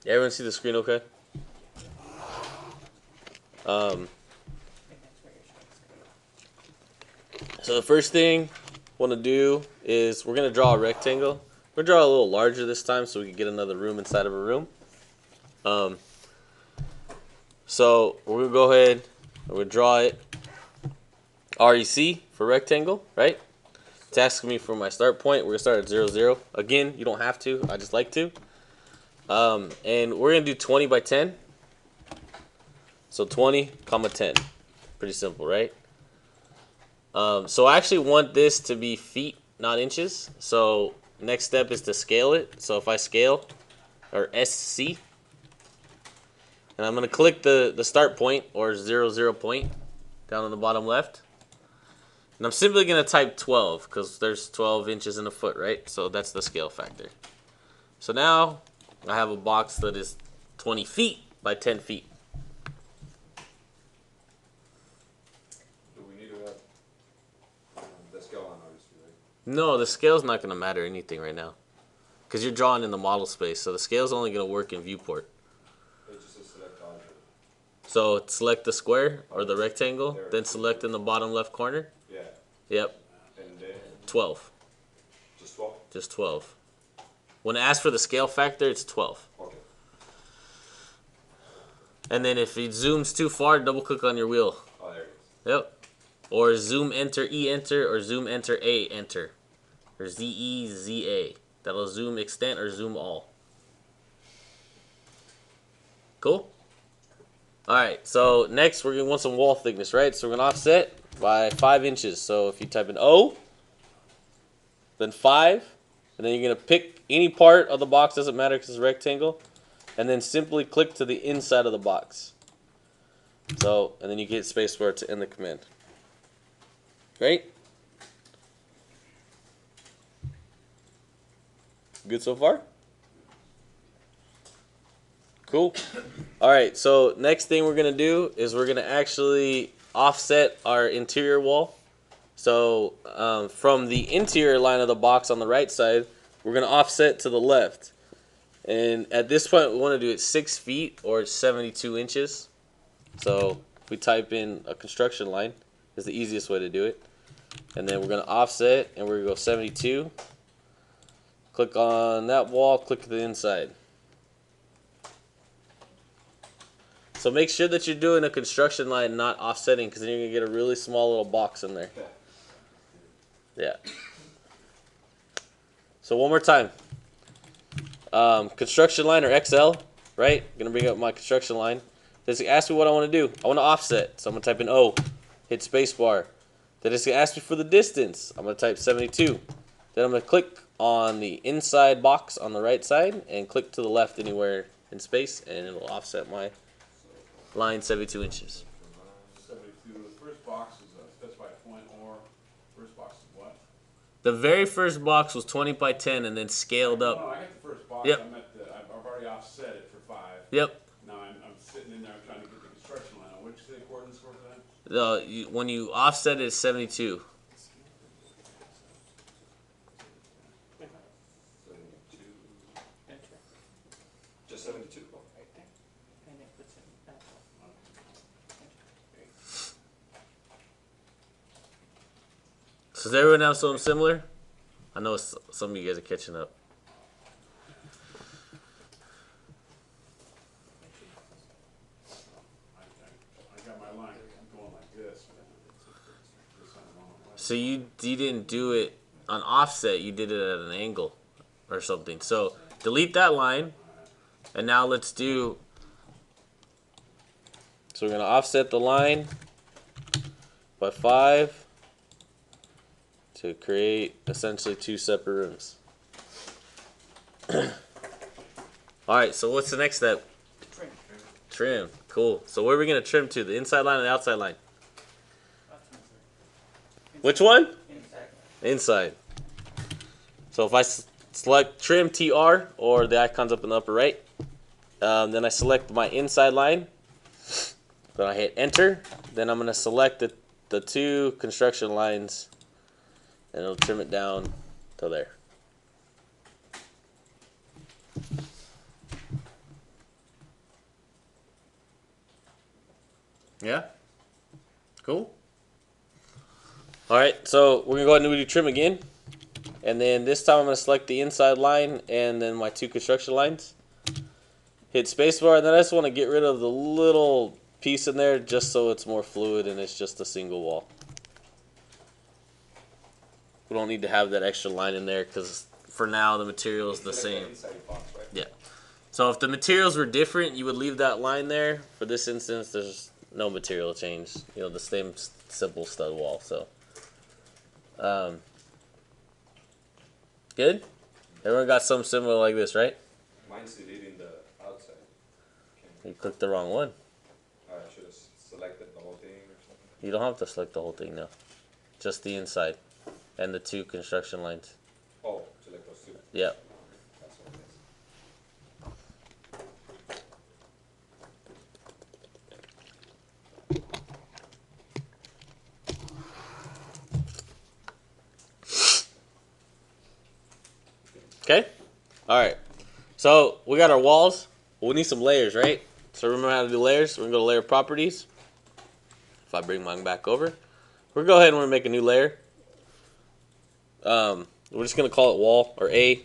Yeah, everyone see the screen okay? Um, so the first thing I want to do is we're going to draw a rectangle. We're going to draw a little larger this time so we can get another room inside of a room. So we're going to go ahead and we'll draw it. REC for rectangle, right? It's asking me for my start point. We're going to start at 0, 0. Again, you don't have to. I just like to. And we're going to do 20 by 10. So 20, comma 10. Pretty simple, right? So I actually want this to be feet, not inches. So next step is to scale it. So if I scale, or SC, and I'm going to click the start point, or 0, 0 point, down on the bottom left. And I'm simply going to type 12, because there's 12 inches in a foot, right? So that's the scale factor. So now I have a box that is 20 feet by 10 feet. Do we need to have the scale on, obviously, right? No, the scale's not going to matter anything right now. Because you're drawing in the model space, so the scale's only going to work in viewport. It's just a select object. So select the square or the rectangle, then select in the bottom left corner. Yeah. Yep. And then 12. just 12? Just 12. When it asks for the scale factor, it's 12. Okay. And then if it zooms too far, double click on your wheel. Oh, there it is. Yep. Or zoom enter E enter or zoom enter A enter. Or ZE ZA. That'll zoom extent or zoom all. Cool? Alright, so next we're going to want some wall thickness, right? So we're going to offset by 5 inches. So if you type in O, then 5, and then you're going to pick any part of the box, doesn't matter because it's a rectangle, and then simply click to the inside of the box. So, and then you get spacebar to end the command. Great? Good so far? Cool. Alright, so next thing we're going to do is we're going to actually offset our interior wall. So from the interior line of the box on the right side, we're going to offset to the left. And at this point, we want to do it 6 feet or 72 inches. So if we type in a construction line, is the easiest way to do it. And then we're going to offset, and we're going to go 72. Click on that wall, click to the inside. So make sure that you're doing a construction line, not offsetting, because then you're going to get a really small little box in there. Yeah. So one more time. Construction line or XL, right? I'm going to bring up my construction line. It's going to ask me what I want to do. I want to offset. So I'm going to type in O, hit spacebar. Then it's going to ask me for the distance. I'm going to type 72. Then I'm going to click on the inside box on the right side and click to the left anywhere in space, and it'll offset my line 72 inches. 72. The first box is a specified point, or first box is what? The very first box was 20 by 10 and then scaled up. No, I got the first box. Yep. I meant I've already offset it for 5. Yep. Now I'm sitting in there trying to get the construction line. On which the coordinates were for that? When you offset it, it's 72. 72. Just 72. Oh. So does everyone have something similar? I know some of you guys are catching up. I got my line going like this. So you didn't do it on offset, you did it at an angle or something. So delete that line, and now let's do, so we're going to offset the line by 5 to create essentially 2 separate rooms. Alright, so what's the next step? Trim. Cool. So where are we going to trim to? The inside line or the outside line? Which one? Inside. So if I select trim TR, or the icons up in the upper right, then I select my inside line, then I hit enter, then I'm going to select the 2 construction lines, and it'll trim it down to there. Yeah. Cool. All right, so we're gonna go ahead and do trim again, and then this time I'm gonna select the inside line and then my 2 construction lines. Hit spacebar, and then I just want to get rid of the little piece in there just so it's more fluid and it's just a single wall. We don't need to have that extra line in there because for now the material is the same. Yeah. So if the materials were different, you would leave that line there. For this instance, there's no material change. You know, the same simple stud wall. So, good. Everyone got something similar like this, right? Mine's deleting the outside. You clicked the wrong one. I should have selected the whole thing or something. You don't have to select the whole thing now. Just the inside and the 2 construction lines. Oh, select those 2. Yeah. That's what it is. Okay. All right. So we got our walls. We need some layers, right? So remember how to do layers. We're gonna go to layer properties. If I bring mine back over, we're gonna go ahead and we're gonna make a new layer. We're just gonna call it wall or A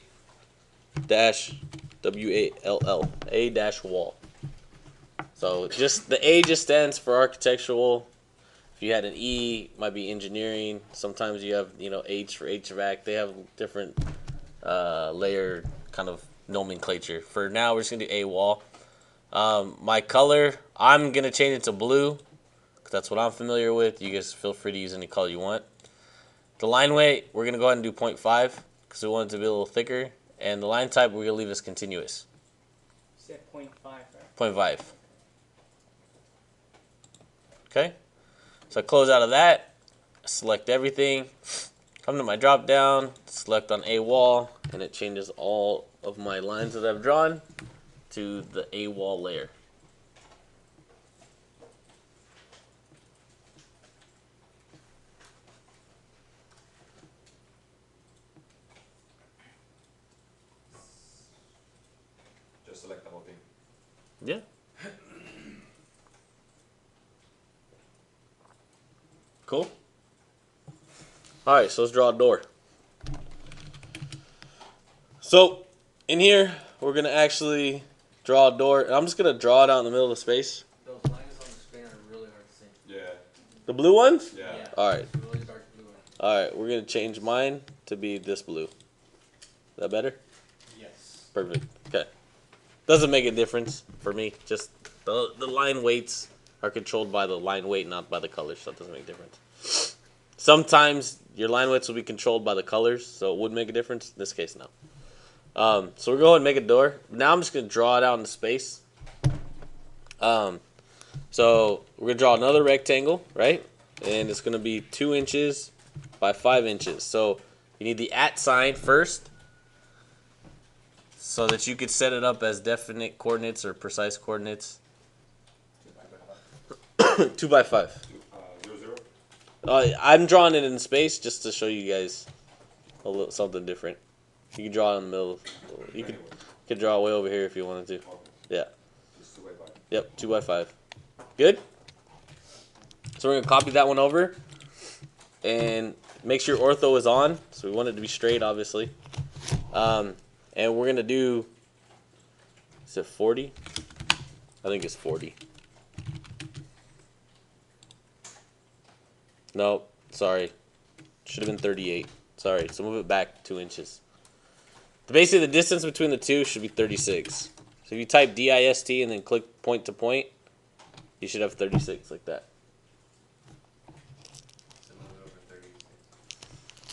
dash WALL, A dash wall. So just the A just stands for architectural. If you had an E, it might be engineering. Sometimes you have H for HVAC. They have different layer kind of nomenclature. For now, we're just gonna do A wall. My color, I'm gonna change it to blue because that's what I'm familiar with. You guys feel free to use any color you want. The line weight, we're gonna go ahead and do 0.5 because we want it to be a little thicker. And the line type, we're gonna leave as continuous. You said 0.5, right? 0.5. Okay. So I close out of that. Select everything. Come to my drop down. Select on A wall, and it changes all of my lines that I've drawn to the A wall layer. Just select the whole thing. Yeah. Cool. Alright, so let's draw a door. So, in here, we're going to actually draw a door. And I'm just going to draw it out in the middle of the space. Those lines on the screen are really hard to see. Yeah. The blue ones? Yeah. Alright. Really dark blue one. Alright, we're going to change mine to be this blue. Is that better? Yes. Perfect. Okay. Doesn't make a difference for me. Just the line weights are controlled by the line weight, not by the colors, so it doesn't make a difference. Sometimes your line weights will be controlled by the colors, so it would make a difference. In this case, no. So we're going to make a door. Now I'm just going to draw it out into space. So we're going to draw another rectangle, right? And it's going to be 2 inches by 5 inches. So you need the @ sign first so that you could set it up as definite coordinates or precise coordinates. 2 by 5. 0, 0. I'm drawing it in space just to show you guys a little something different. You can draw it in the middle. You could draw it way over here if you wanted to. Okay. Yeah. Just 2 by 5. Yep. 2 by 5. Good. So we're gonna copy that one over, and make sure ortho is on. So we want it to be straight, obviously. And we're gonna do. Is it 40? I think it's 40. Nope, sorry. Should have been 38. Sorry, so move it back 2 inches. Basically, the distance between the two should be 36. So if you type DIST and then click point to point, you should have 36 like that.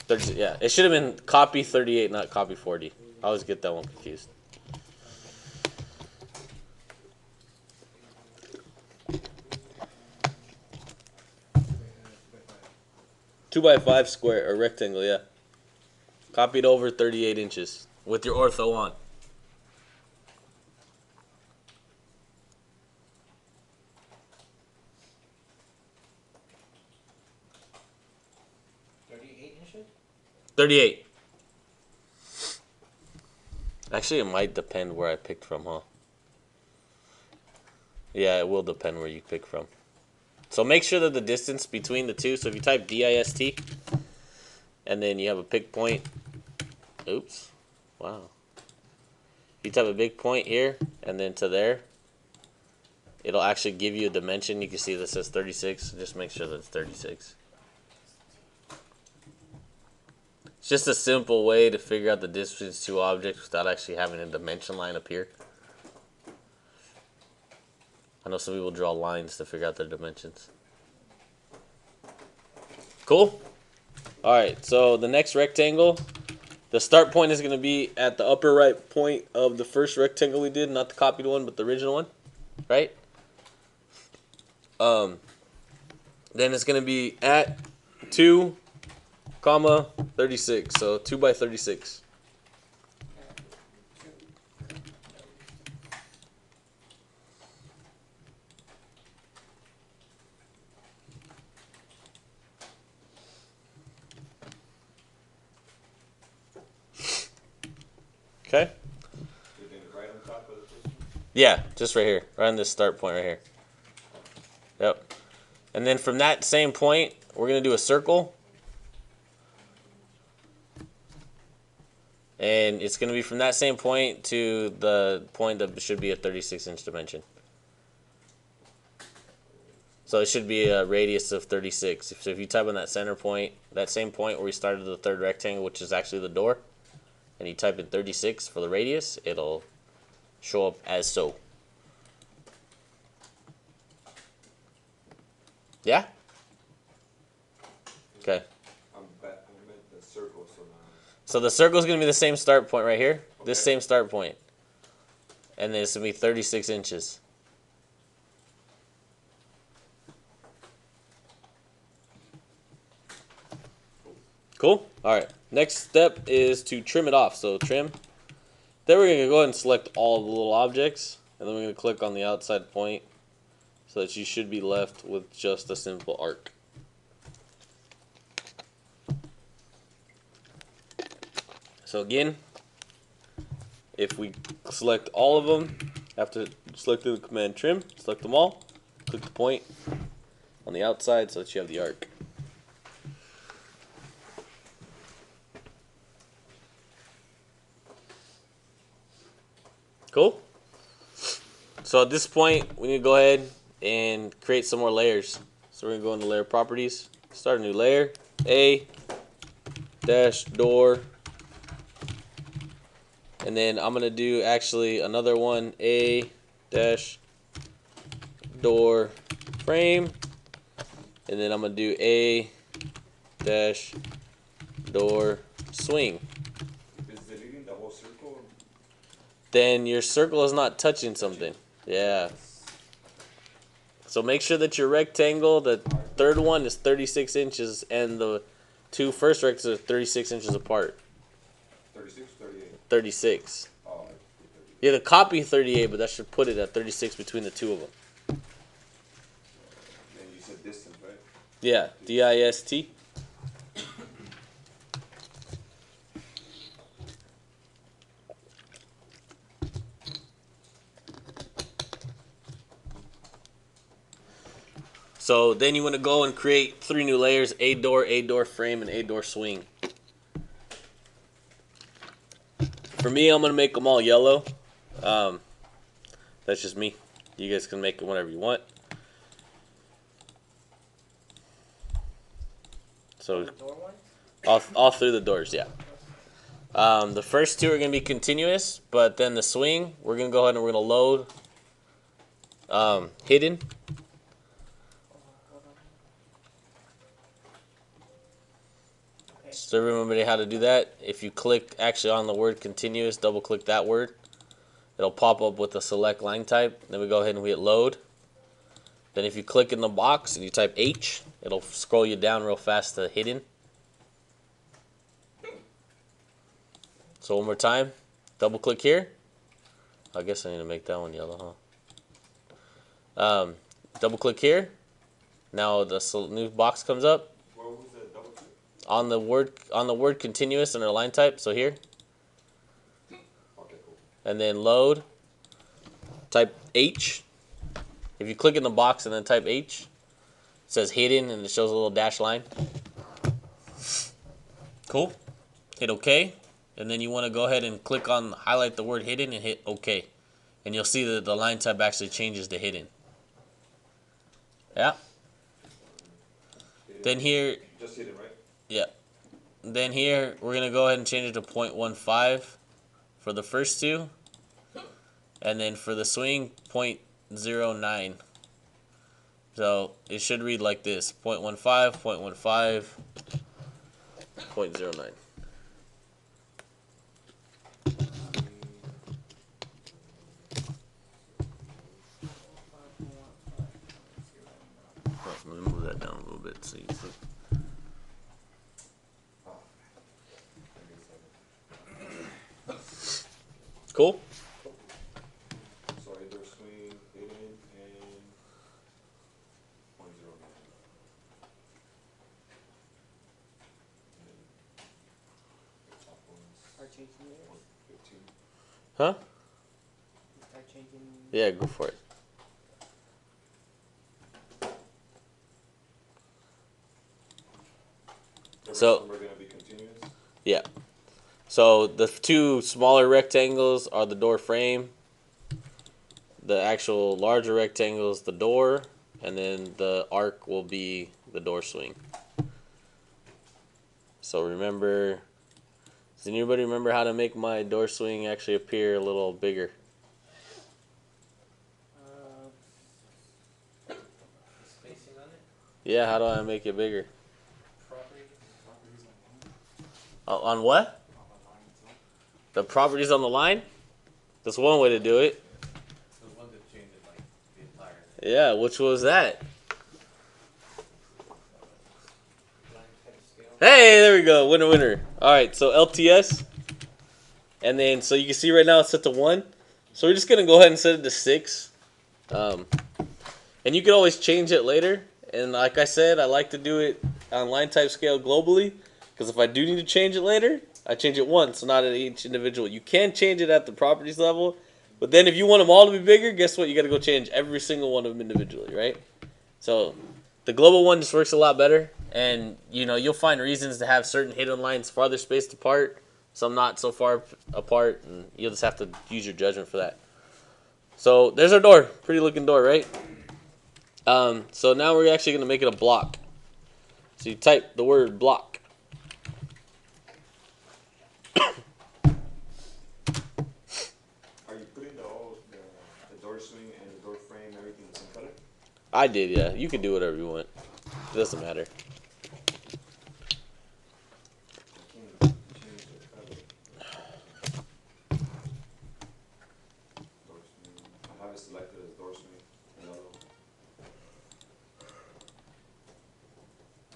36, yeah, it should have been copy 38, not copy 40. I always get that one confused. Two by 5 square or rectangle, yeah. Copied over 38 inches with your ortho on. Inches? 38. Actually, it might depend where I picked from, huh? Yeah, it will depend where you pick from. So make sure that the distance between the two, so if you type dist, and then you have a pick point, oops, wow. If you type a big point here, and then to there, it'll actually give you a dimension. You can see that says 36, just make sure that it's 36. It's just a simple way to figure out the distance to objects without actually having a dimension line appear. I know some people draw lines to figure out their dimensions. Cool? Alright, so the next rectangle, the start point is going to be at the upper right point of the first rectangle we did, not the copied one, but the original one, right? Then it's going to be at 2, 36, so 2 by 36. Okay? You think right on top of the first one? Yeah, just right here, right on this start point right here. Yep. And then from that same point, we're going to do a circle. And it's going to be from that same point to the point that should be a 36-inch dimension. So it should be a radius of 36. So if you type on that center point, that same point where we started the third rectangle, which is actually the door, and you type in 36 for the radius, it'll show up as so. Yeah? Okay. I'm at the circle, so now. So the circle is going to be the same start point right here. Okay. This same start point. And then it's going to be 36 inches. Cool? Alright. Next step is to trim it off. So trim. Then we're going to go ahead and select all of the little objects. And then we're going to click on the outside point. So that you should be left with just a simple arc. So again, if we select all of them, after selecting the command trim, select them all, click the point on the outside so that you have the arc. Cool? So at this point, we need to go ahead and create some more layers. So we're going to go into layer properties, start a new layer, A, dash door, and then I'm going to do actually another one, A, dash door frame, and then I'm going to do A, dash door swing. Is deleting the whole circle? Then your circle is not touching something. Yeah. So make sure that your rectangle, the third one is 36 inches and the two first rectangles are 36 inches apart. 36, 38? 36. Oh, I did 38. You have to copy 38, but that should put it at 36 between the two of them. And you said distance, right? Yeah, D-I-S-T. So then you want to go and create 3 new layers, A door frame, and A door swing. For me, I'm going to make them all yellow. That's just me. You guys can make it whatever you want. So Door ones? all through the doors, yeah. The first 2 are going to be continuous, but then the swing, we're going to go ahead and we're going to load hidden. So everybody how to do that. If you click actually on the word continuous, double click that word. It'll pop up with the select line type. Then we go ahead and we hit load. Then if you click in the box and you type H, it'll scroll you down real fast to hidden. So one more time, double click here. I guess I need to make that one yellow, huh? Double click here. Now the new box comes up. What was the double click? On the word continuous under line type, so here, Okay, cool. and then load, type H. If you click in the box and then type H, says hidden and it shows a little dash line. Cool. Hit OK. And then you want to go ahead and click on highlight the word hidden and hit OK. And you'll see that the line type actually changes to hidden. Yeah. Then here, Just hit it, right? yeah. Then here, we're going to go ahead and change it to 0.15 for the first two. And then for the swing, 0.09. So it should read like this, 0.15, 0.15, 0.09. Oh, let me move that down a little bit so you can see. Cool? So either swing, hidden, and 0.09. And the top one's Start changing it. 115. Huh? Start changing. Yeah, go for it. The So- rest of them are going to be continuous. Yeah. So the two smaller rectangles are the door frame. The actual larger rectangle is the door, and then the arc will be the door swing. So remember, does anybody remember how to make my door swing actually appear a little bigger? The spacing on it. Yeah, how do I make it bigger? Properties. On what? The properties on the line? That's one way to do it. The one that changes like the entire Yeah, which was that? line type scale. Hey, there we go. Winner, winner. All right, so LTS. And then, so you can see right now it's set to 1. So we're just going to go ahead and set it to 6. And you can always change it later. And like I said, I like to do it on line type scale globally. Because if I do need to change it later, I change it once, not at each individual. You can change it at the properties level. But then if you want them all to be bigger, guess what? You got to go change every single one of them individually, right? So the global one just works a lot better. And, you know, you'll find reasons to have certain hidden lines farther spaced apart. Some not so far apart, and you'll just have to use your judgment for that. So there's our door. Pretty looking door, right? So now we're actually going to make it a block. So you type the word block. Are you putting the door swing and the door frame, everything the same color? I did, yeah. You can do whatever you want. It doesn't matter. I can't change the color. Door swing. I have it selected as door swing, yellow.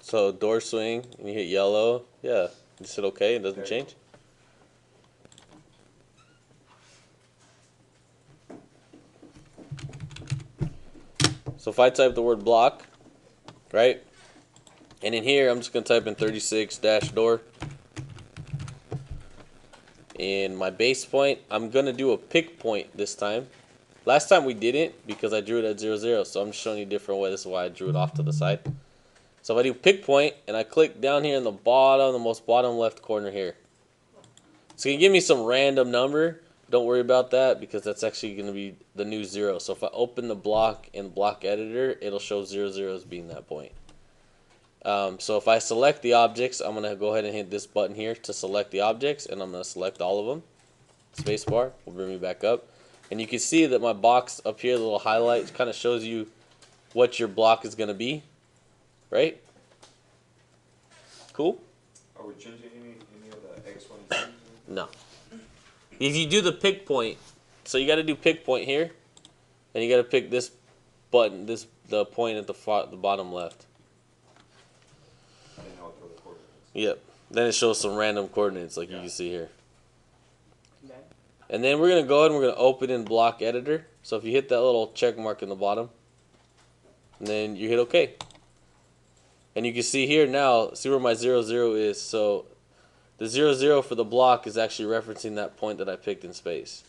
So door swing, and you hit yellow. Yeah. You said okay, it doesn't change. So if I type the word block, right? And in here, I'm just going to type in 36-door. And my base point, I'm going to do a pick point this time. Last time we didn't because I drew it at 0, 0. So I'm just showing you a different way. This is why I drew it off to the side. So if I do pick point and I click down here in the bottom, the most bottom left corner here. It's going to give me some random number. Don't worry about that because that's actually going to be the new 0. So if I open the block in block editor, it'll show 0, 0 as being that point. So if I select the objects, I'm going to go ahead and hit this button here to select the objects, and I'm going to select all of them. Spacebar will bring me back up. And you can see that my box up here, the little highlight, kind of shows you what your block is going to be. Right? Cool? Are we changing any of the X, Y, and Z? No. If you do the pick point, so you got to do pick point here, and you got to pick this button, the point at the bottom left. And then I'll throw the coordinates. Yep. Then it shows some random coordinates like you can see here. Okay. And then we're going to go ahead and we're going to open in block editor. So if you hit that little check mark in the bottom, and then you hit OK. And you can see here now, see where my 0, 0 is. So the 0, 0 for the block is actually referencing that point that I picked in space.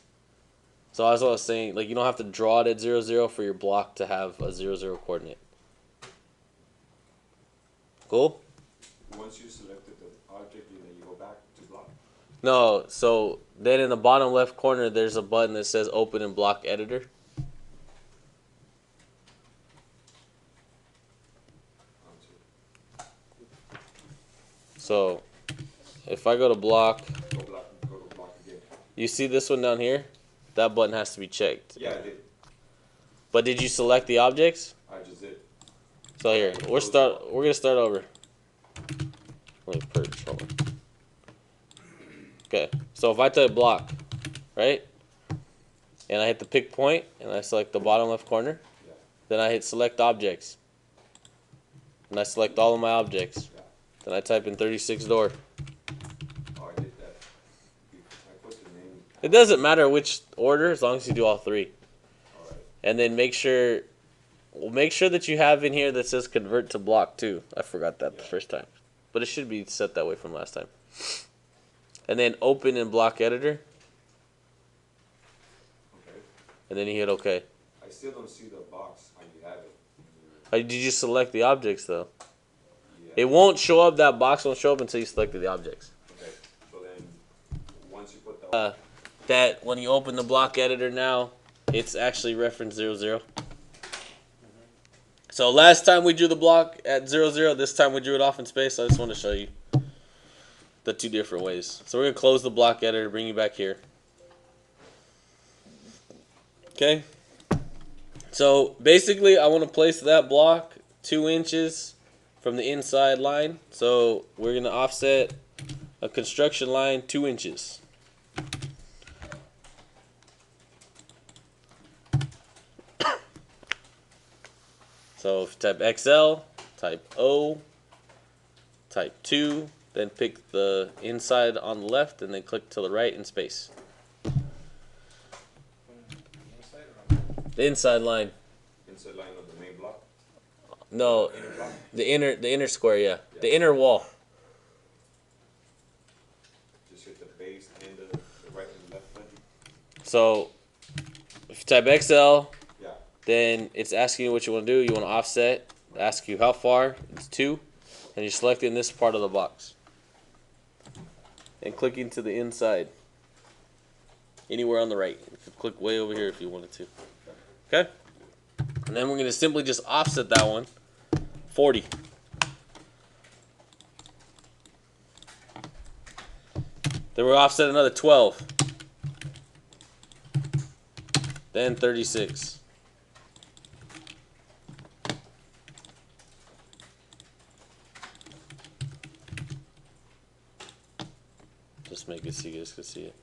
So as I was saying, like you don't have to draw it at 0, 0 for your block to have a 0, 0 coordinate. Cool? Once you selected the object, then you go back to block. No, so then in the bottom left corner, there's a button that says Open in Block Editor. So if I go to block, Go to block again. you see this one down here? That button has to be checked. Yeah, I did. But did you select the objects? I just did. So here, we're gonna start over. Let me purge. Hold on. Okay, so if I type block, right, and I hit the pick point, and I select the bottom left corner, Yeah. then I hit select objects, and I select all of my objects. Yeah. Then I type in 36 door. Oh, I did that. I put the name. It doesn't matter which order as long as you do all three. All right. And then make sure that you have in here that says convert to block too. I forgot that the first time, but it should be set that way from last time. And then open in block editor, Okay. and then you hit OK. I still don't see the box how you have it. Did you select the objects though? Yeah. It won't show up. That box won't show up until you selected the objects. Okay. So then, once you put the That when you open the block editor now, it's actually reference 00. So last time we drew the block at 00. This time we drew it off in space. I just want to show you the two different ways. So we're gonna close the block editor, bring you back here. Okay. So basically, I want to place that block 2 inches from the inside line. So we're gonna offset a construction line 2 inches. So if you type XL, type O, type 2, then pick the inside on the left, and then click to the right in space. The inside line. inside line of the main block. No, Inner block. the inner square, yeah. The inner wall. Just hit the base and the right and left button. So if you type XL, Yeah. then it's asking you what you want to do. You want to offset, ask you how far. It's 2, and you're selecting this part of the box. And clicking to the inside. Anywhere on the right. You could click way over here if you wanted to. Okay? And then we're going to simply just offset that one 40. Then we're offset another 12. Then 36. Just make it so you guys can see it.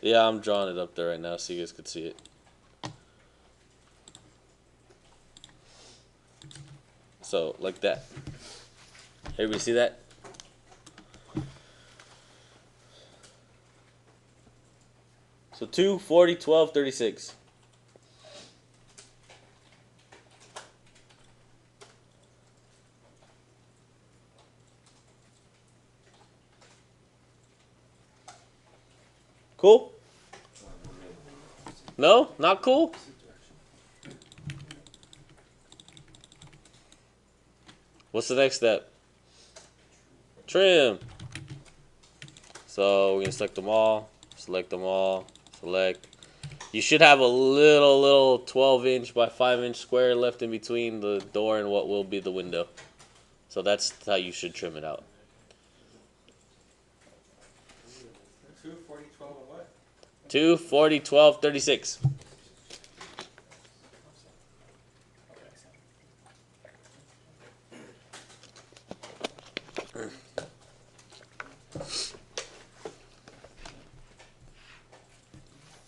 Yeah, I'm drawing it up there right now so you guys can see it. So, like that. Everybody see that? So 2, 40, 12, 36. Cool? No? Not cool? What's the next step? Trim. So we're going to select them all. Select them all. Select. You should have a little 12-inch by 5-inch square left in between the door and what will be the window. So that's how you should trim it out. 2, 40, 12, and what? 2, 40, 12, 36.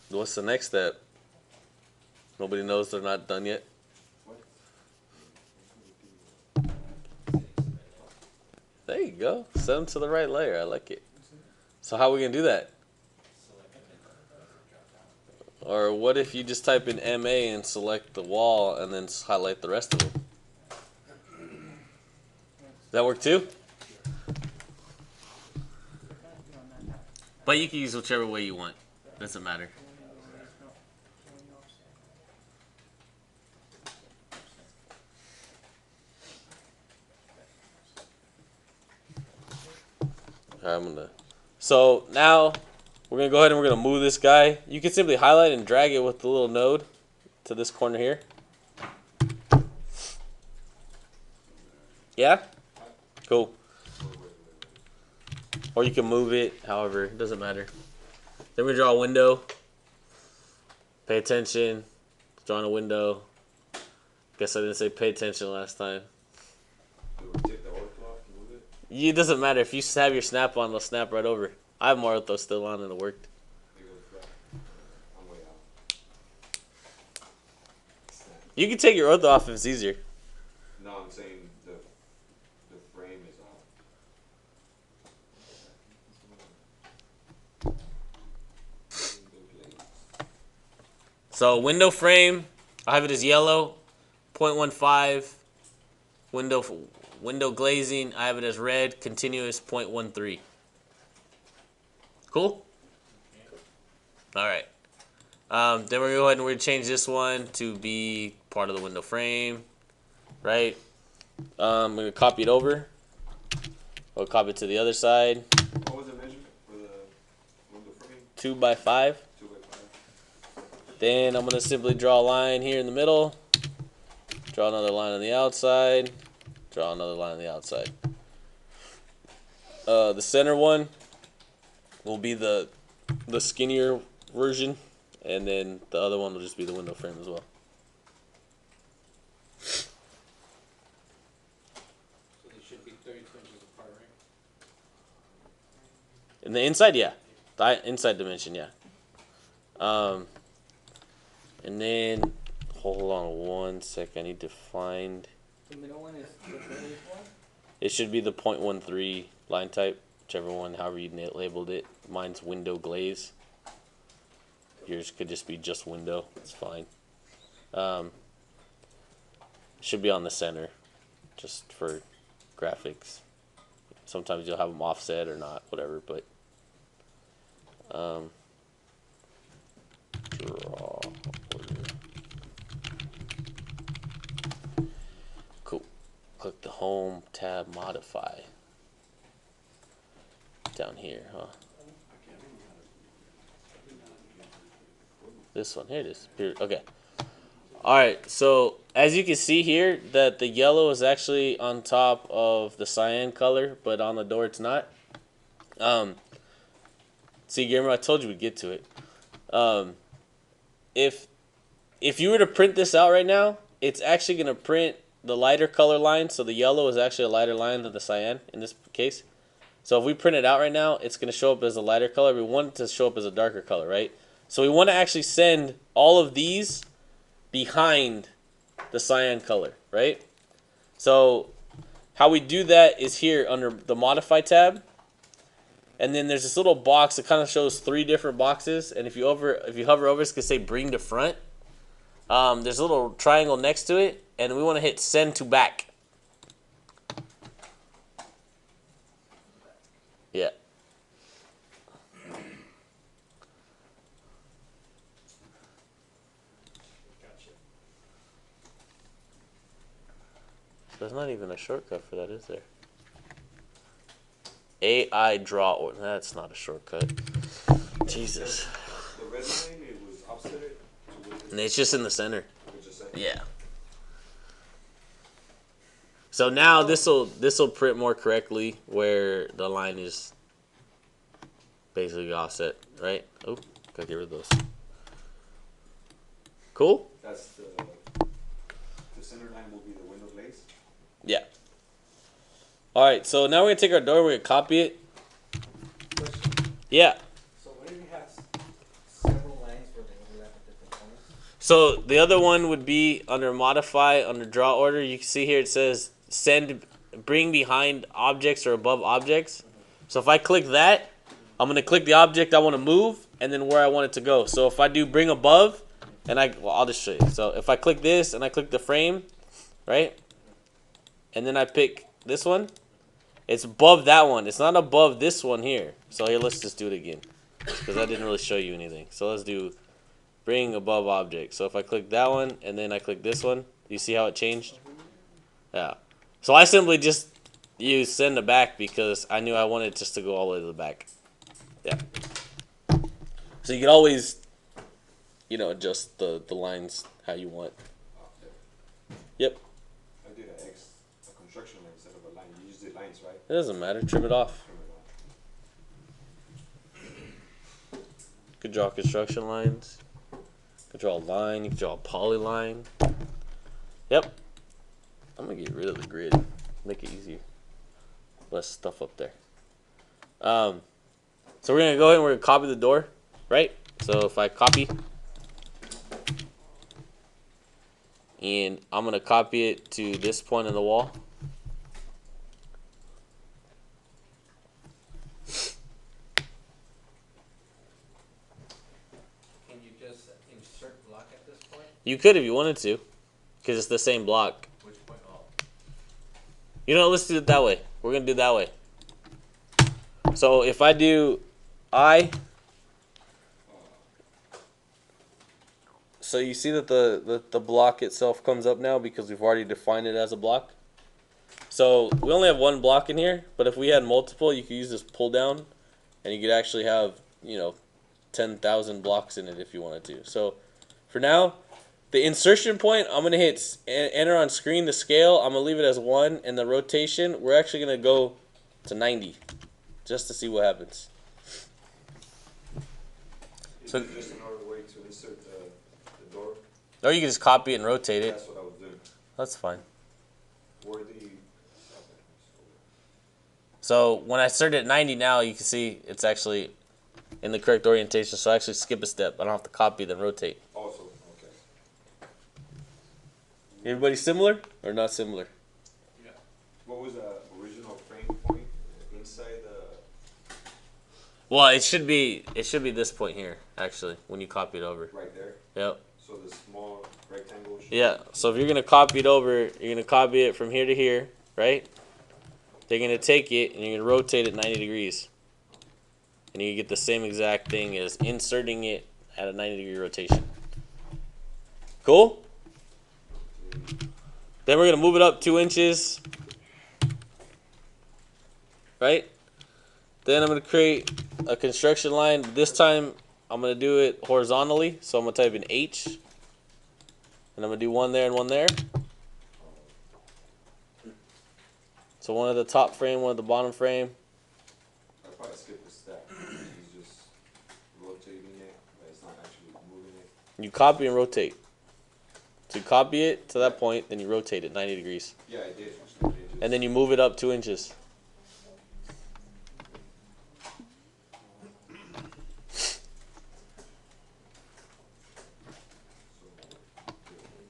What's the next step? Nobody knows they're not done yet. There you go. Set them to the right layer. I like it. So how are we going to do that? Or what if you just type in MA and select the wall and then highlight the rest of them? Does that work too? But you can use whichever way you want. Doesn't matter. So now we're gonna go ahead and we're gonna move this guy. You can simply highlight and drag it with the little node to this corner here. Yeah? Cool. Or you can move it, however, it doesn't matter. Then we draw a window. Pay attention. Drawing a window. Guess I didn't say pay attention last time. Do we take the ortho off and move it? It doesn't matter. If you have your snap on, they'll snap right over. I have my ortho still on and it worked. They go flat. I'm way out. Snap. You can take your ortho off if it's easier. No, I'm saying the frame is off. So window frame, I have it as yellow, 0.15. Window glazing, I have it as red, continuous 0.13. Cool? All right. Then we're going to go ahead and we're going to change this one to be part of the window frame, right? I'm going to copy it over. I'll copy it to the other side. What was the measurement for the window frame? 2 by 5. 2 by 5. Then I'm going to simply draw a line here in the middle. Draw another line on the outside. Draw another line on the outside. The center one will be the skinnier version, and then the other one will just be the window frame as well. So they should be 32 inches apart, right? In the inside, yeah. The inside dimension, yeah. And then, hold on one sec. I need to find. The middle one is the earliest one? It should be the 0.13 line type, whichever one, however you labeled it. Mine's window glaze. Yours could just be just window. It's fine. Should be on the center, just for graphics. Sometimes you'll have them offset or not, whatever. But draw order. Cool. Click the home tab, modify. Down here, huh? This one, here it is. Here, okay. Alright, so as you can see here, that the yellow is actually on top of the cyan color, but on the door it's not. See, Guillermo, I told you we'd get to it. If you were to print this out right now, it's actually going to print the lighter color line, so the yellow is actually a lighter line than the cyan in this case. So if we print it out right now, it's going to show up as a lighter color. We want it to show up as a darker color, right? So we want to actually send all of these behind the cyan color, right? So how we do that is here under the Modify tab. And then there's this little box that kind of shows 3 different boxes. And if you hover over, it's going to say Bring to Front. There's a little triangle next to it. And we want to hit Send to Back. Yeah. There's not even a shortcut for that, is there? AI draw or that's not a shortcut. Jesus. The red line, it was offset it to where And it's just in the center. it's just like Yeah. So now this'll print more correctly where the line is basically offset, right? Oh, gotta get rid of those. Cool? that's the center line will be the window glaze. Yeah. Alright, so now we're gonna take our door, we're gonna copy it. Question. Yeah. So what if you have several lines where they overlap at different points? So the other one would be under modify, under draw order. You can see here it says bring behind objects or above objects. So if I click that, I'm going to click the object I want to move and then where I want it to go. So if I do bring above, and I'll just show you. So if I click this and I click the frame, right? And then I pick this one, it's above that one. It's not above this one here. So here, let's just do it again because I didn't really show you anything. So let's do bring above object. So if I click that one and then I click this one, you see how it changed? Yeah. So I simply just you send it back because I knew I wanted just to go all the way to the back. Yeah. So you can always, adjust the lines how you want. Yep. I did an X, a construction line instead of a line. You use the lines, right? It doesn't matter. Trim it off. Trim it off. You could draw construction lines. You could draw a line. You could draw a polyline. Yep. I'm gonna get rid of the grid. Make it easier. Less stuff up there. So we're gonna go ahead and we're gonna copy the door, right? So if I copy, and I'm gonna copy it to this point in the wall. Can you just insert block at this point? You could if you wanted to, because it's the same block. Which point? Oh. Let's do it that way. We're gonna do it that way. So if I do I, so you see that the block itself comes up now because we've already defined it as a block. So we only have one block in here, but if we had multiple, you could use this pull down, and you could actually have 10,000 blocks in it if you wanted to. So for now, the insertion point, I'm gonna hit enter on screen. The scale, I'm gonna leave it as 1, and the rotation, we're actually gonna go to 90, just to see what happens. Is So- it just another way to insert the door? Or you can just copy it and rotate it. That's what I was doing. That's fine. Where the So when I start at 90 now, you can see it's actually in the correct orientation. So I actually skip a step. I don't have to copy then rotate. also okay. Everybody similar or not similar? Yeah. What was the original frame point inside the? Well, it should be this point here actually when you copy it over. Right there. Yep. So the small rectangle. Should Yeah. So if you're gonna copy it over, you're gonna copy it from here to here, right? They're gonna take it and you're gonna rotate it 90 degrees, and you get the same exact thing as inserting it at a 90-degree rotation. Cool. Then we're gonna move it up 2 inches, right? Then I'm gonna create a construction line. This time I'm gonna do it horizontally, so I'm gonna type in H, and I'm gonna do one there and one there. So one at the top frame, one at the bottom frame. I probably skipped a step. He's just rotating it, but it's not actually moving it. You copy and rotate. So you copy it to that point, then you rotate it 90 degrees. Yeah, I did. And then you move it up 2 inches.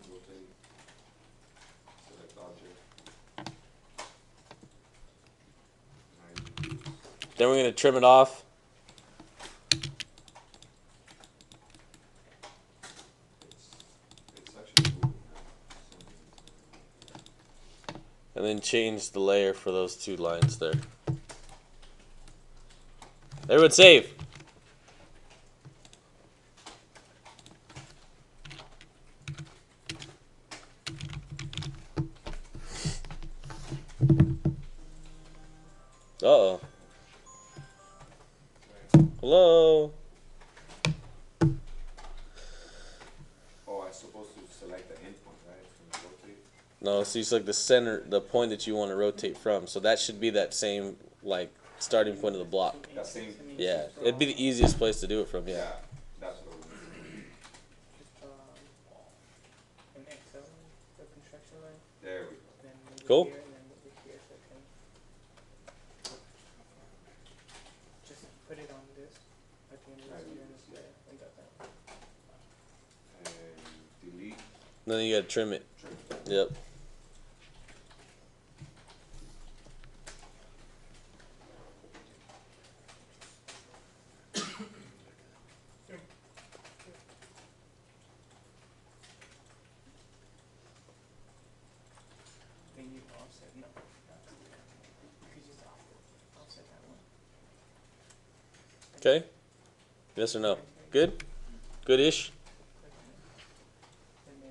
Rotate. Select object. 90 degrees. Then we're going to trim it off. It's actually moving now. And then change the layer for those 2 lines there. Everyone save. Uh-oh. Hello? Oh, I'm supposed to select the end point, right? From the rotate. No, so you select the center, the point that you want to rotate from. So that should be that same, starting point of the block. That same. Yeah, it'd be the easiest place to do it from, Yeah, yeah. that's what it was. An Excel for construction line, There we go. then move Cool. it here, and then move it here, so I can just put it on this, at the end of Right, this, and then yes, yeah. and that. And delete. Then you gotta trim it. Trim. Yep. Then you offset, no, you could just offset that one. Okay? Yes or no? Good? Good-ish? And then,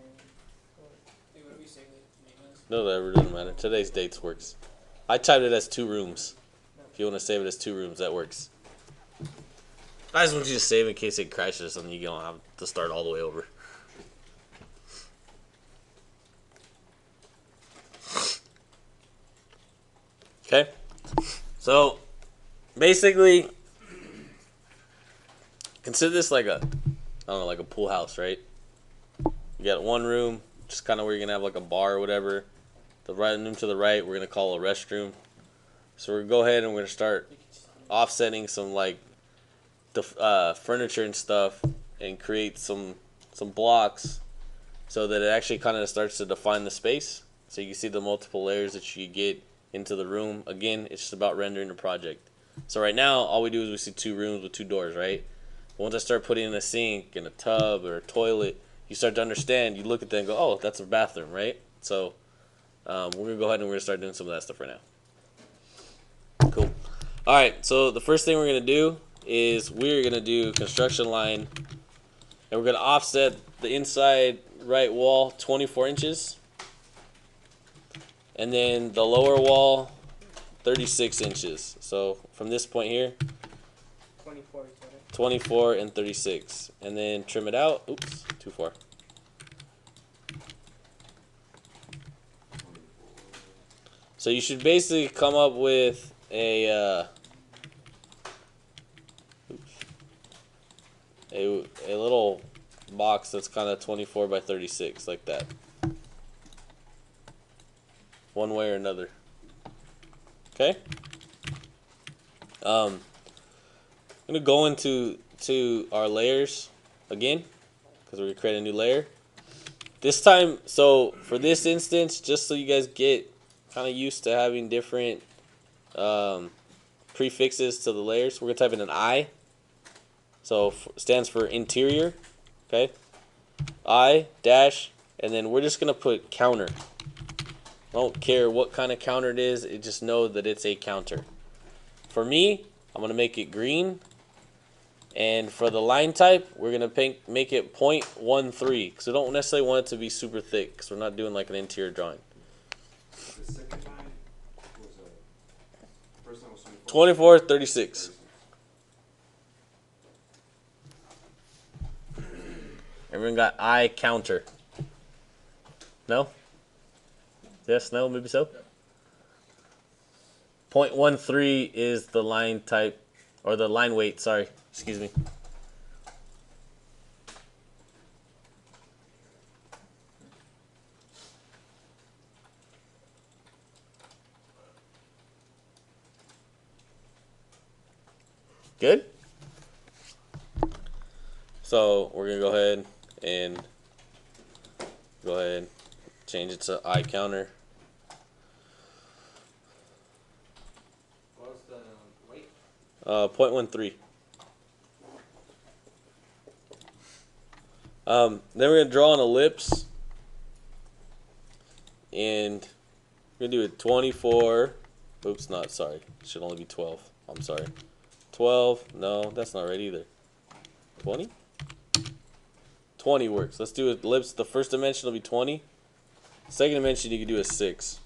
Hey, what do we say, like, maintenance? No, that ever doesn't matter. Today's dates works. I typed it as 2 rooms. If you want to save it as 2 rooms, that works. I just want you to save in case it crashes or something. You don't have to start all the way over. Okay, so basically, consider this like I don't know, like a pool house, right? You got one room, just kind of where you're gonna have like a bar or whatever. The right room to the right, we're gonna call a restroom. So we're gonna go ahead and we're gonna start offsetting some like the furniture and stuff, and create some blocks, so that it actually kind of starts to define the space. So you can see the multiple layers that you get into the room. Again, it's just about rendering the project. So right now, all we do is we see 2 rooms with 2 doors, right? But once I start putting in a sink and a tub or a toilet, you start to understand. You look at that and go, oh, that's a bathroom, right? So we're gonna go ahead and we're gonna start doing some of that stuff right now. Cool. All right. So the first thing we're gonna do is we're gonna do construction line, and we're gonna offset the inside right wall 24 inches. And then the lower wall, 36 inches. So from this point here, 24 is better. 24 and 36. And then trim it out. Oops, too far. So you should basically come up with a little box that's kind of 24 by 36, like that. One way or another. Okay. I'm gonna go into our layers again, because we're gonna create a new layer. This time, so for this instance, just so you guys get kind of used to having different prefixes to the layers, we're gonna type in an I. So stands for interior. Okay. I dash, and then we're just gonna put counter. I don't care what kind of counter it is, it just know that it's a counter. For me, I'm going to make it green. And for the line type, we're going to make it 0.13. Because we don't necessarily want it to be super thick, because we're not doing like an interior drawing. The second line was first line was 24, 36. Everyone got I counter? No? Yes, no, maybe so. 0.13 is the line type, or the line weight, sorry. Excuse me. Good? So we're going to go ahead and change it to I counter. What was the weight? 0.13. Then we're going to draw an ellipse. And we're going to do it 24. Oops, not, sorry. It should only be 12. I'm sorry. 12. No, that's not right either. 20? 20 works. Let's do ellipse. The first dimension will be 20. Second dimension you can do a 6.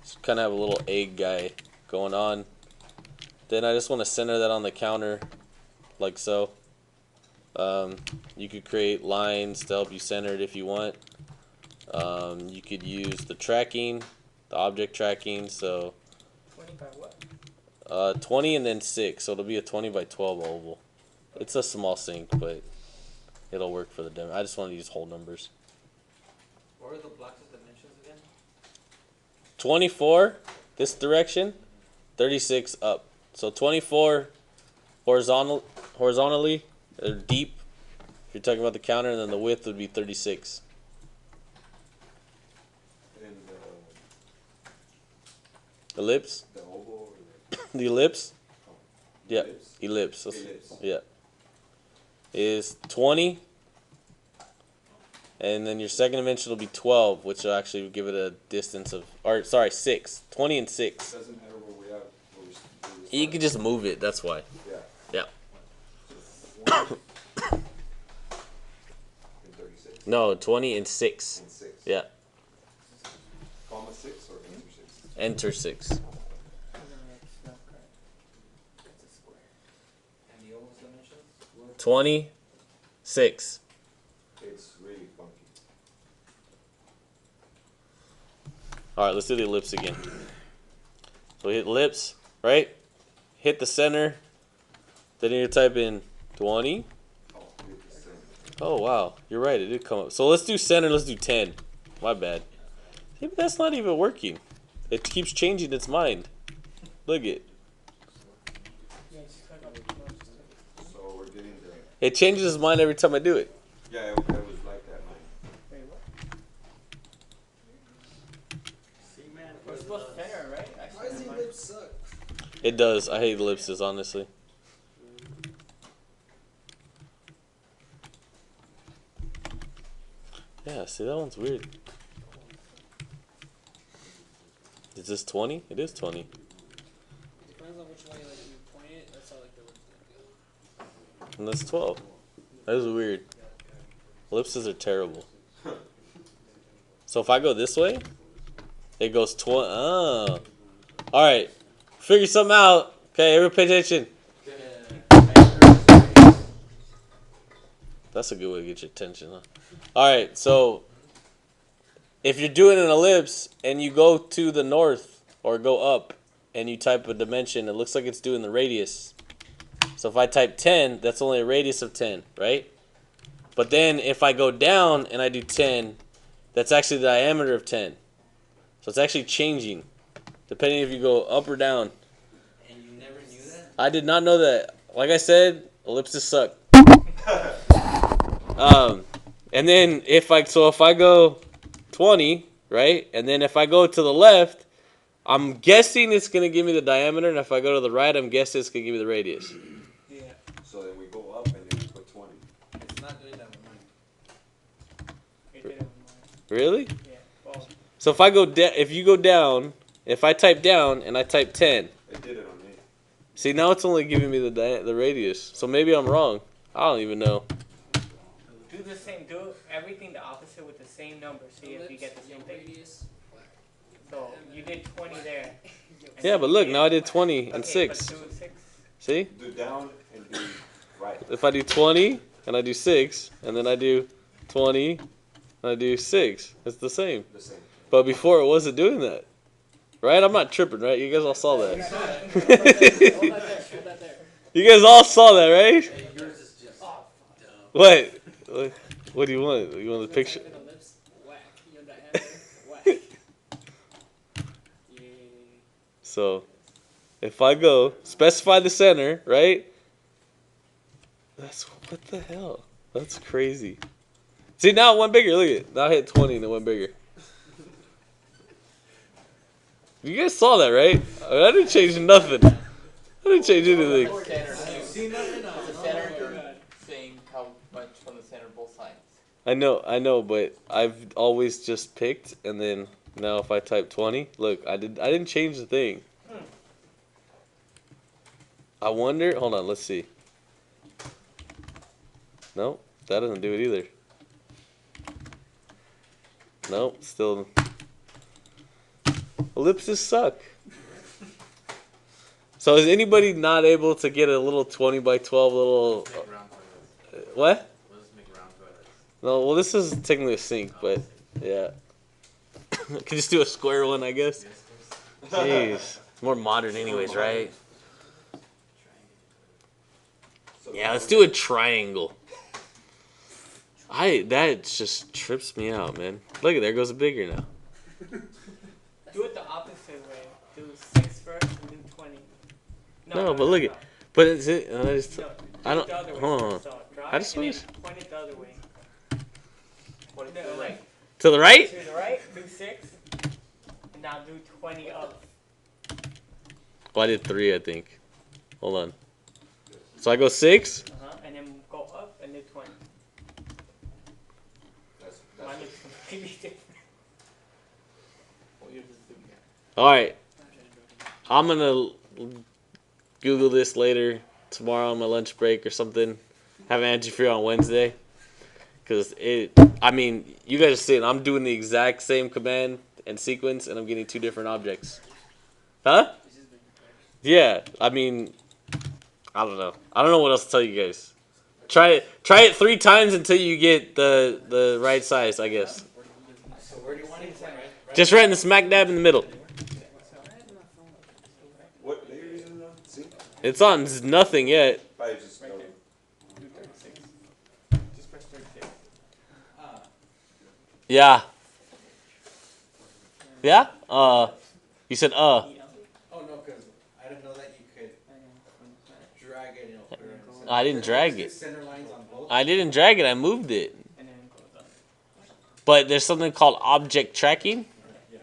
Just kind of have a little egg guy going on. Then I just want to center that on the counter, like so. You could create lines to help you center it if you want. You could use the tracking, the object tracking. So 20 by what? 20 and then 6. So it'll be a 20 by 12 oval. It's a small sink, but it'll work for the demo. I just want to use whole numbers. What are the blocks' dimensions again? 24 this direction, 36 up. So 24 horizontally or deep, if you're talking about the counter, and then the width would be 36. And Ellipse? the oval or The ellipse? oh, Yeah, ellipse? ellipse. Ellipse. Yeah. Is 20. And then your second dimension will be 12, which will actually give it a distance of, or sorry, 6. 20 and 6. Doesn't matter where we are. You can just move it, that's why. Yeah. Yeah. So 1 and 36. No, 20 and 6. And 6. Yeah. Comma 6 or answer 6? Enter 6. No, that's not correct. It's a square. And the oldest dimensions? 26. It's really funky. All right, let's do the ellipse again. So we hit ellipse, right? Hit the center. Then you type in 20. Oh, 3%. Oh, wow. You're right. It did come up. So let's do center. Let's do 10. My bad. See, but that's not even working. It keeps changing its mind. Look it. Yeah, just click on it. No, just do it. So we're getting the. It changes its mind every time I do it. Yeah, it was like that, man. Wait, what? See, man. We're supposed to center, right? Why does the ellipse suck? It does. I hate ellipses, honestly. Yeah, see, that one's weird. Is this 20? It is 20. Depends on which way like you point it. That's how like the ellipse gonna go. And that's 12. That is weird. Ellipses are terrible. So if I go this way, it goes 20. Oh. Alright. Figure something out. Okay, everyone pay attention. That's a good way to get your attention, huh? Alright, so if you're doing an ellipse and you go to the north or go up and you type a dimension, it looks like it's doing the radius. So if I type 10, that's only a radius of 10, right? But then if I go down and I do 10, that's actually the diameter of 10. So it's actually changing, depending if you go up or down. And you never knew that? I did not know that. Like I said, ellipses suck. And then if I go 20, right? And then if I go to the left, I'm guessing it's gonna give me the diameter, and if I go to the right, I'm guessing it's gonna give me the radius. Yeah. So then we go up and then we put 20. It's not doing that with mine. It did it with mine. Really? Yeah. Well, So if I go if you go down, if I type down and I type 10, It did it on me. see now it's only giving me the radius. So maybe I'm wrong. I don't even know. do the same. Do everything the opposite with the same number. See if you get the same thing. Radius. So you did 20 there. And Yeah, then but you look, did- now I did 20 and okay, 6. But do 6. See? Do down and do right. If I do 20 and I do 6, and then I do 20 and I do 6, it's the same. The same. But before it wasn't doing that. Right? I'm not tripping, right? You guys all saw that. Hold that there. Hold that there. You guys all saw that, right? Hey, yours is just Oh, dumb. What? What do you want? You want the picture? Type in ellipse, whack. Your diameter, whack. Yeah. So, if I go, specify the center, right? That's, what the hell? That's crazy. See, now it went bigger. Look at it. Now I hit 20 and it went bigger. You guys saw that, right? I didn't change nothing. I didn't change anything. See nothing? The center, you're saying how much from the center both sides. I know, but I've always just picked, and then now if I type 20, look, I didn't change the thing. I wonder. Hold on, let's see. Nope, that doesn't do it either. Nope, still. Ellipses suck. So is anybody not able to get a little 20 by 12 little? What? We'll just make round toilets. No, well this is technically a sink, but yeah. Can just do a square one, I guess. Jeez, more modern, anyways, right? So Yeah, let's do a triangle. That just trips me out, man. Look at there goes a bigger now. Do it the opposite way. Do 6 first and do 20. No, but look at, but it's it. I don't. The other way. Hold on. So draw I just it and wish- then point it the other way. What No, like To the right? to the right, do 6, and now do 20 up. Oh, I did 3, I think. Hold on. So I go 6. And then go up and do 20. That's Mine is completely different. Well, you're just doing that. All right. I'm gonna Google this later tomorrow on my lunch break or something. Have an answer for you on Wednesday. Cause I mean, you guys are seeing I'm doing the exact same command and sequence, and I'm getting two different objects. Huh? Yeah, I mean, I don't know. I don't know what else to tell you guys. Try it 3 times until you get the right size, I guess. So where do you want it? Right? Just right in the smack dab in the middle. What layer is it on? See? It's on nothing yet. Probably just Right go. there. Do 36. Just press 36. Yeah. Yeah? You said Oh no, because I didn't know that you could drag it. I didn't drag it. Center lines on both. I didn't drag it, I moved it. And then it goes up. But there's something called object tracking, Yeah.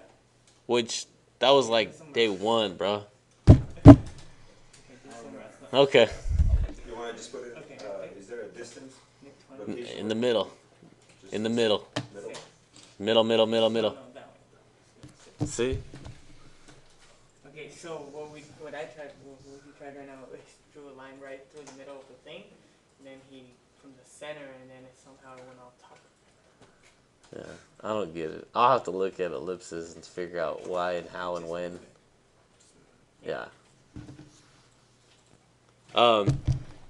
which that was like day 1, bro. Okay, do some rest now. Okay. You want to just put it, Okay. is there a distance? Nick 20. Location? In the middle. Just In the middle. middle? Middle, middle, middle, middle. No, that one. See? Okay, so what we tried right now is drew a line right through the middle of the thing, and then he from the center, and then it somehow went on top. Yeah, I don't get it. I'll have to look at ellipses and figure out why and how and when. Yeah.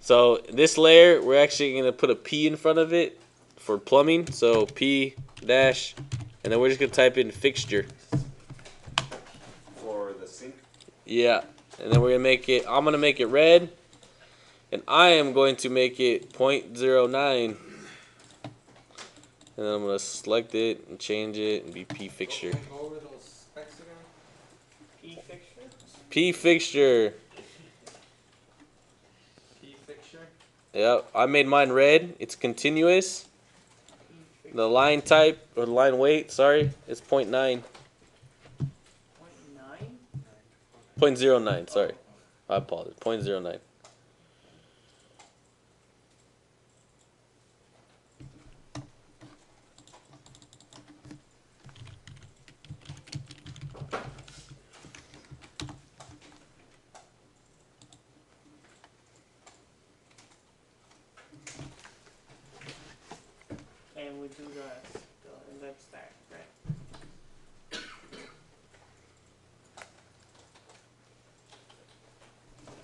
So this layer, we're actually gonna put a P in front of it for plumbing. So P dash, and then we're just gonna type in fixture. For the sink? Yeah, and then we're gonna make it. I'm gonna make it red, and I am going to make it 0.09. And then I'm gonna select it and change it and be P fixture. Go over those specs again. P fixture. P fixture. P fixture. Yep, I made mine red. It's continuous. P fixture. The line type or the line weight, sorry, is 0.9. 0.9. 0.09, sorry. I apologize. 0.09. And we do the lip stack, right?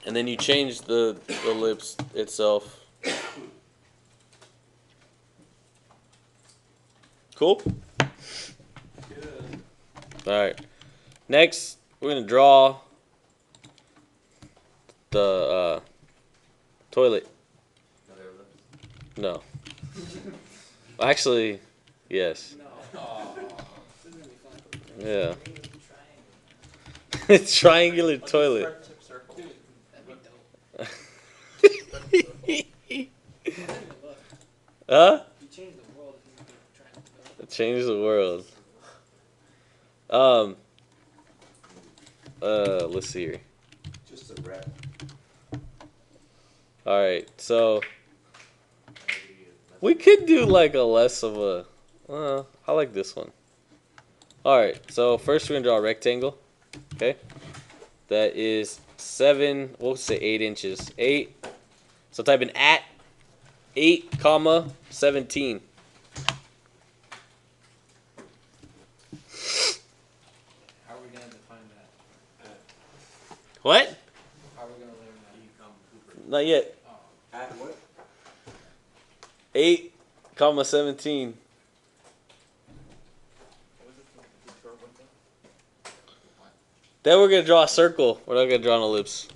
And then you change the lips itself. Cool? Alright. Next, we're going to draw the toilet. No. Actually, yes. Yeah. Triangular toilet. Huh? You change the world if you trying to It changed the world. Let's see here. Just a wrap. Alright, so we could do like a less of a I like this one. Alright, so first we're gonna draw a rectangle. Okay? That is 7, we'll say 8 inches. 8. So type in at 8, comma 17. How are we gonna define that? What? How are we gonna learn that? Not yet. At what? 8, comma 17. Then we're gonna draw a circle. We're not gonna draw an ellipse.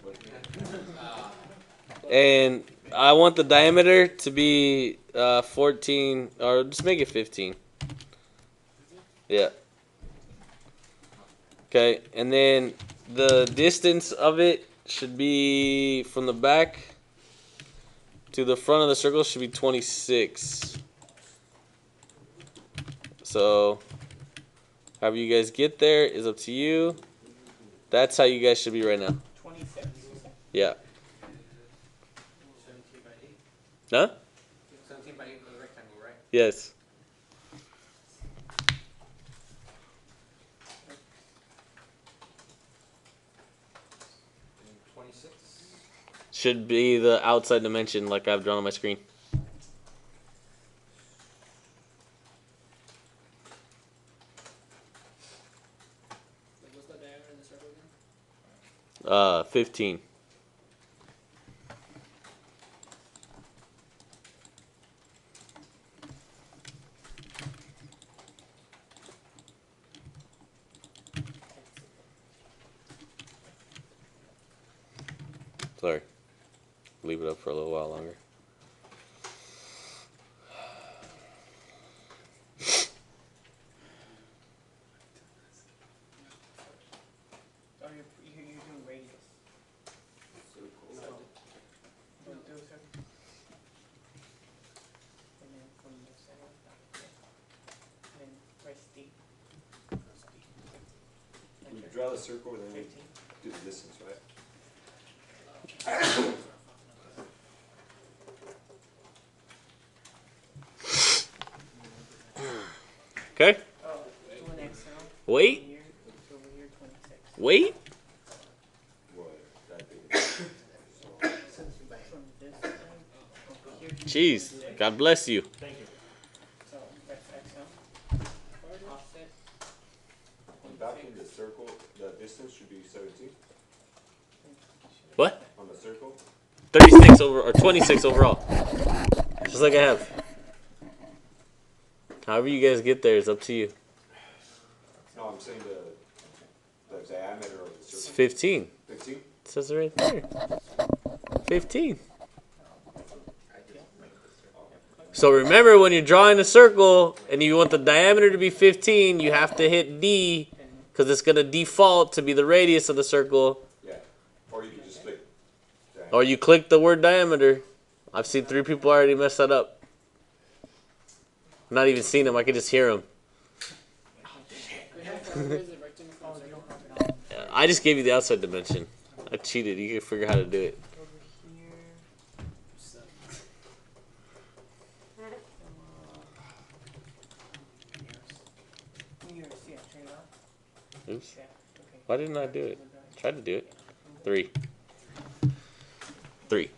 And I want the diameter to be 14, or just make it 15. Yeah. Okay, and then the distance of it should be from the back to the front of the circle should be 26. So, however you guys get there is up to you. That's how you guys should be right now. 26. Yeah. 17 by 8. Huh? 17 by 8 for the rectangle, right? Yes. And 26. Should be the outside dimension like I've drawn on my screen. 15. Sorry. Leave it up for a little while longer. Oh, you're doing radius. Circle. So, do a circle. And then from the center, and then press D. When you draw the circle, then we 15. do the distance, right? Okay. Oh, do an external. Wait. Over here, it's over here, 26. Wait. What? That big. So, From this side, over here. to Jeez. 26. God bless you. So, press external. Offset. on back in the circle, the distance should be 17 What? on the circle. 36 over or 26 overall. Just like I have. However you guys get there is up to you. No, I'm saying the diameter of the It's circle. 15. 15? It says it right there. 15. So remember, when you're drawing a circle and you want the diameter to be 15, you have to hit D because it's going to default to be the radius of the circle. Yeah. Or you can just click. Or you click the word diameter. I've seen 3 people already mess that up. Not even seen them. I can just hear them. I just gave you the outside dimension. I cheated. You can figure out how to do it. Over here. Yours, yeah, turn it off. Oops. Yeah, okay. Why didn't I do it? Tried to do it. 3. 3.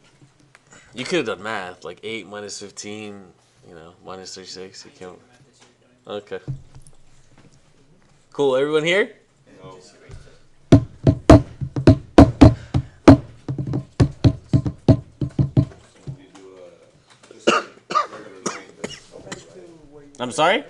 You could have done math. Like 8 minus 15, minus 36. You can't. Okay. Cool. Everyone here? No. So we do just a regular line. I'm sorry?